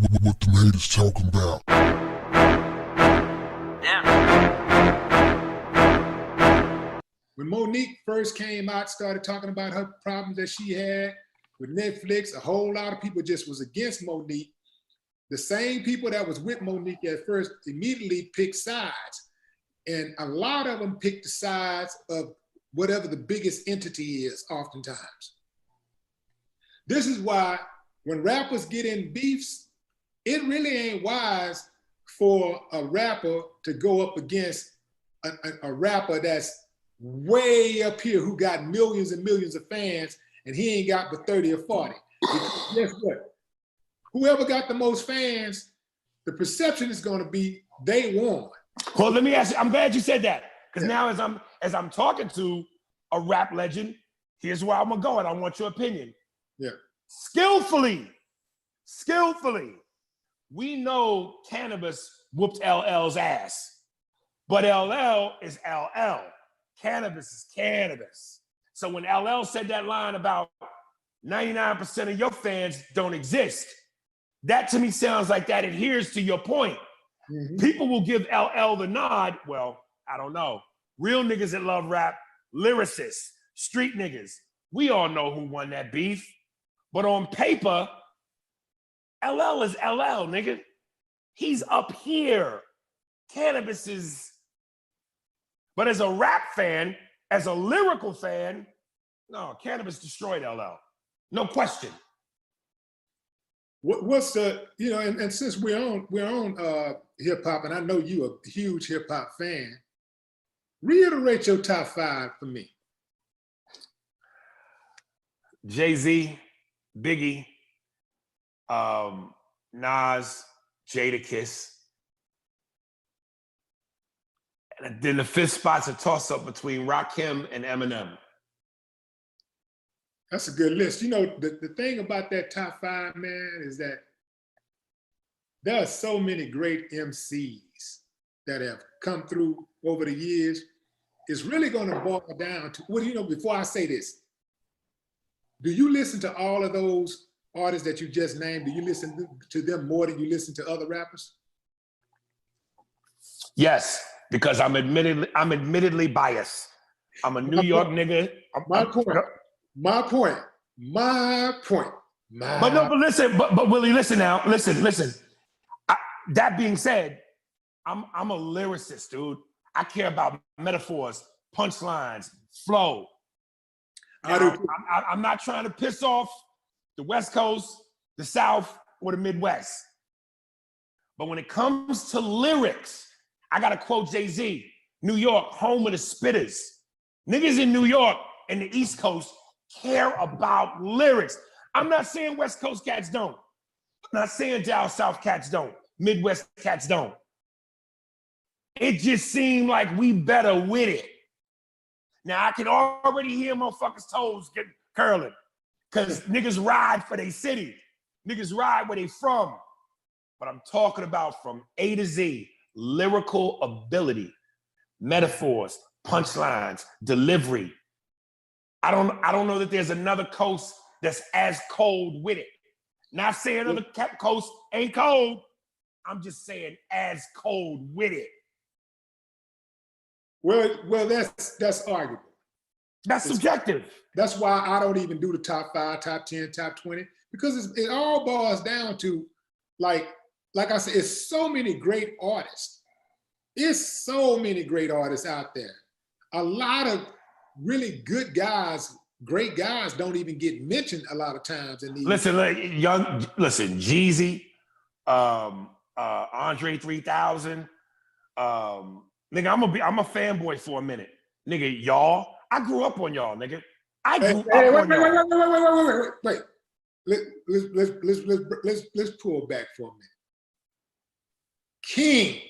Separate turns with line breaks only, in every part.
What them haters talking about?
When Monique first came out, started talking about her problems that she had with Netflix, a whole lot of people just was against Monique. The same people that was with Monique at first immediately picked sides. And a lot of them picked the sides of whatever the biggest entity is oftentimes. This is why when rappers get in beefs, it really ain't wise for a rapper to go up against a rapper that's way up here who got millions and millions of fans and he ain't got but 30 or 40. Because guess what? Whoever got the most fans, the perception is going to be they won.
Well, let me ask you, I'm glad you said that. Because now as I'm talking to a rap legend, here's where I'm gonna go, and I want your opinion.
Yeah.
Skillfully, we know Cannabis whooped LL's ass, but LL is LL. Cannabis is Cannabis. So when LL said that line about 99% of your fans don't exist, that to me sounds like that adheres to your point. Mm-hmm. People will give LL the nod. Well, I don't know. Real niggas that love rap, lyricists, street niggas, we all know who won that beef. But on paper, LL is LL, nigga. He's up here. Cannabis is... But as a rap fan, as a lyrical fan, no, Cannabis destroyed LL. No question.
What's the, you know, and since we're on hip hop, and I know you a huge hip hop fan, reiterate your top 5 for me.
Jay-Z, Biggie, Nas, Jadakiss. And then the 5th spot's a toss-up between Rakim and Eminem.
That's a good list. You know, the thing about that top 5, man, is that there are so many great MCs that have come through over the years. It's really going to boil down to, well, you know, before I say this, do you listen to all of those artists that you just named? Do you listen to them more than you listen to other rappers?
Yes, because I'm admittedly biased. I'm a New York nigga.
My point.
But listen, but Willie, listen now. Listen. That being said, I'm a lyricist, dude. I care about metaphors, punchlines, flow. I'm not trying to piss off the West Coast, the South, or the Midwest. But when it comes to lyrics, I gotta quote Jay-Z, New York, home of the spitters. Niggas in New York and the East Coast care about lyrics. I'm not saying West Coast cats don't. I'm not saying down South cats don't. Midwest cats don't. It just seemed like we better with it. Now I can already hear motherfuckers' toes getting curling because niggas ride for their city. Niggas ride where they from. But I'm talking about from A to Z, lyrical ability, metaphors, punchlines, delivery. I don't know that there's another coast that's as cold with it. Not saying other coasts ain't cold. I'm just saying as cold with it.
Well, that's arguable.
That's subjective.
That's why I don't even do the top 5, top 10, top 20, because it all boils down to, like I said, it's so many great artists. It's so many great artists out there. A lot of really good guys, great guys, don't even get mentioned a lot of times in these.
Listen, Jeezy, Andre 3000. Nigga, I'm a fanboy for a minute. Nigga, y'all, I grew up on y'all, nigga.
Wait. Let's pull back for a minute. King.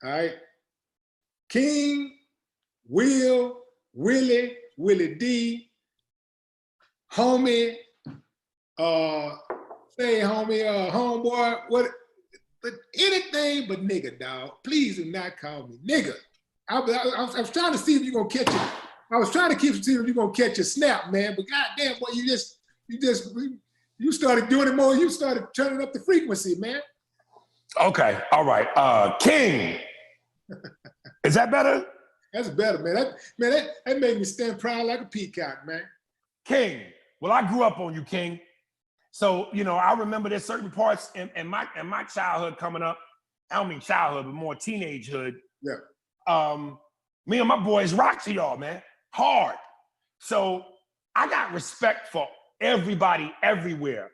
All right. King, Willie D, homie, homeboy, what? But anything but nigga, dog. Please do not call me nigga. I was trying to see if you're gonna catch it. I was trying to keep from seeing if you're gonna catch a snap, man. But goddamn, boy, you started doing it more. You started turning up the frequency, man.
Okay, all right. King. Is that better?
That's better, man. That made me stand proud like a peacock, man.
King. Well, I grew up on you, King. So, you know, I remember there's certain parts in my childhood coming up. I don't mean childhood, but more teenagehood.
Yeah.
Me and my boys rock to y'all, man. Hard. So I got respect for everybody everywhere.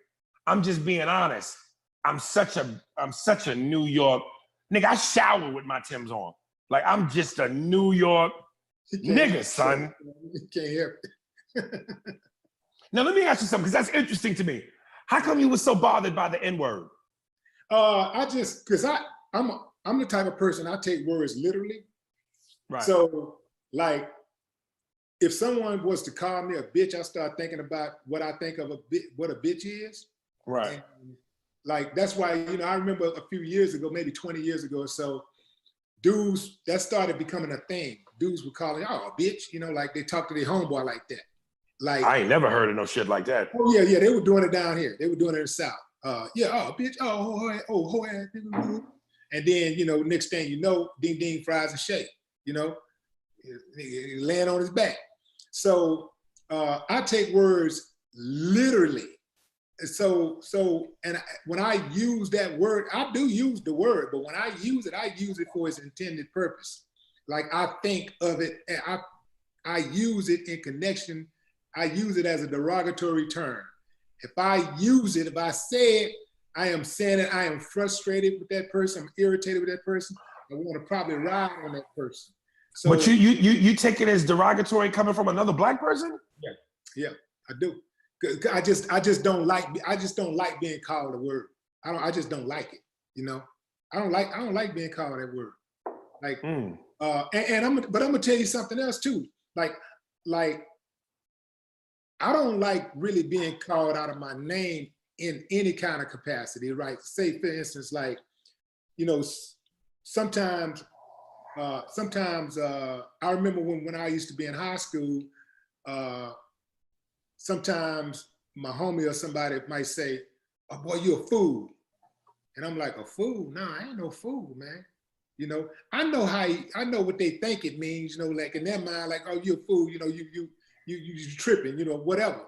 I'm just being honest. I'm such a New York nigga. I shower with my Timbs on. Like I'm just a New York nigga, son.
You can't hear it.
Now let me ask you something, because that's interesting to me. How come you were so bothered by the N-word?
Because I'm the type of person, I take words literally.
Right.
So like, if someone was to call me a bitch, I start thinking about what I think of what a bitch is.
Right.
And like, that's why, you know, I remember a few years ago, maybe 20 years ago or so, dudes, that started becoming a thing. Dudes would call it, oh, bitch, you know, like they talk to their homeboy like that. Like,
I ain't never heard of no shit like that.
oh yeah, they were doing it down here. They were doing it in the South. Yeah, oh, bitch, oh, and then, you know, next thing you know, ding, ding, fries and shake, you know, laying on his back. So I take words literally. So when I use that word, I do use the word, but when I use it for its intended purpose. Like I think of it, and I use it in connection. I use it as a derogatory term. If I say it, I am saying it, I am frustrated with that person, I'm irritated with that person, I want to probably ride on that person. So,
but you take it as derogatory coming from another Black person?
Yeah, I do. I just don't like being called a word. I just don't like it, you know? I don't like being called that word. Like, I'm gonna tell you something else too. Like, I don't like really being called out of my name in any kind of capacity, right? Say, for instance, like, you know, sometimes I remember when I used to be in high school, sometimes my homie or somebody might say, oh boy, you a fool. And I'm like, a fool? No, I ain't no fool, man. You know, I know what they think it means, you know, like in their mind, like, oh, you a fool, you know, you tripping, you know, whatever.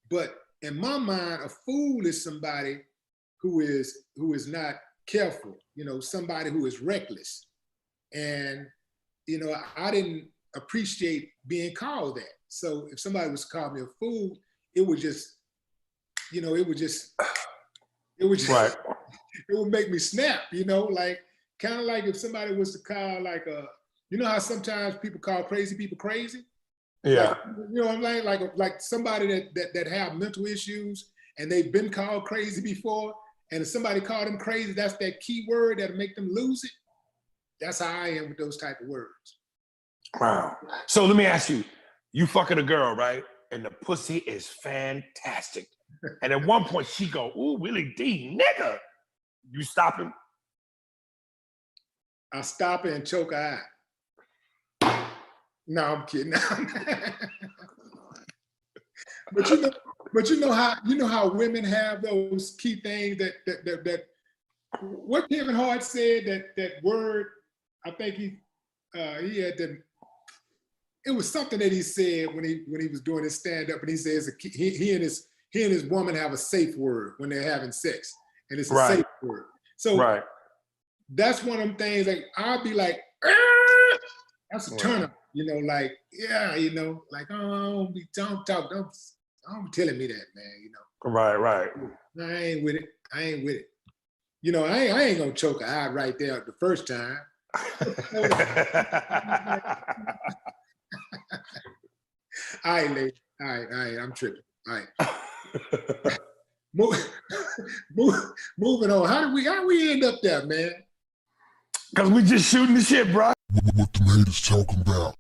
But in my mind, a fool is somebody who is not careful, you know, somebody who is reckless. And, you know, I didn't appreciate being called that. So if somebody was to call me a fool, it would just, you know, it would
right.
It would make me snap, you know, like kind of like if somebody was to call like you know how sometimes people call crazy people crazy?
Yeah.
Like, you know what I'm saying? Like somebody that have mental issues and they've been called crazy before, and if somebody called them crazy, that's that key word that'll make them lose it. That's how I am with those type of words.
Wow. So let me ask you, you fucking a girl, right? And the pussy is fantastic. And at one point she go, ooh, Willie D, nigga. You stop him?
I stop her and choke her eye. No, I'm kidding. But you know how women have those key things that what Kevin Hart said, that word, I think he had them. It was something that he said when he was doing his stand-up, and he says he and his woman have a safe word when they're having sex, and it's a safe word. So that's one of them things. Like I'll be like, that's a turn up, you know, like yeah, you know, like don't be telling me that, man, you know.
Right.
I ain't with it. You know, I ain't gonna choke her eye right there the first time. All right, lady. All right, I'm tripping. All right. Moving on. How we end up there, man?
Because we just shooting the shit, bro.
What the haters talking about?